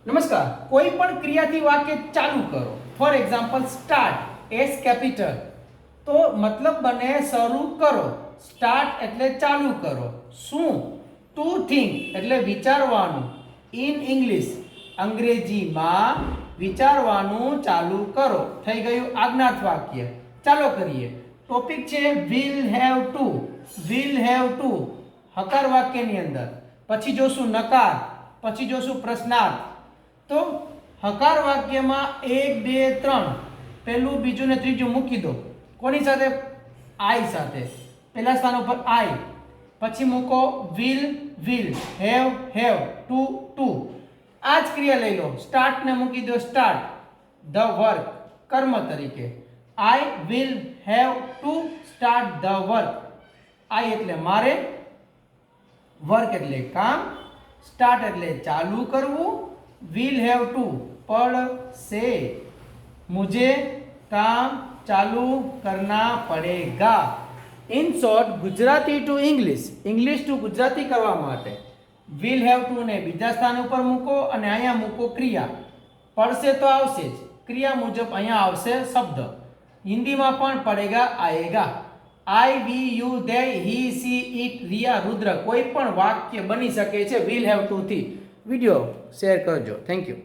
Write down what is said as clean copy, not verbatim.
નમસ્કાર. કોઈ પણ ક્રિયાથી વાક્ય ચાલુ કરો. For example start S capital, તો મતલબ બને શરૂ કરો. સ્ટાર્ટ એટલે ચાલુ કરો. શું? ટુ થિંક એટલે વિચારવાનું. ઇન ઇંગ્લિશ અંગ્રેજીમાં વિચારવાનું ચાલુ કરો. થઈ ગયું આજ્ઞાર્થ વાક્ય. ચાલો કરીએ. ટોપિક છે will have to. Will have to હકાર વાક્યની અંદર. પછી જોશું નકાર, પછી જોશું પ્રશ્નાર્થ. તો હકાર વાક્યમાં 1 2 3 પહેલું બીજું ને ત્રીજું મૂકી દો. કોની સાથે? આઈ સાથે. પહેલા સ્થાન ઉપર આઈ, પછી મૂકો will will, have have, to to. આ જ ક્રિયા લઈ લો. સ્ટાર્ટ ને મૂકી દો સ્ટાર્ટ, ધ વર્ક કર્મ તરીકે. I will have to start the work. I એટલે મારે, વર્ક એટલે કામ, સ્ટાર્ટ એટલે ચાલુ કરવું, विल हैव टू પડશે. मुझे काम चालू करना पड़ेगा. In short Gujarati two English, English two Gujarati કરવા માટે વિલ હેવ ટુ ને બીજા સ્થાન ઉપર મૂકો અને અહીંયા મૂકો ક્રિયા. પડશે તો આવશે જ, ક્રિયા મુજબ અહીંયા આવશે શબ્દ. હિન્દીમાં પણ પડેગા આएगा. I we you they he she it Riya Rudra કોઈ પણ વાક્ય બની શકે છે વિલ હેવ ટુ થી. વિડિયો શેર કરજો. Thank you.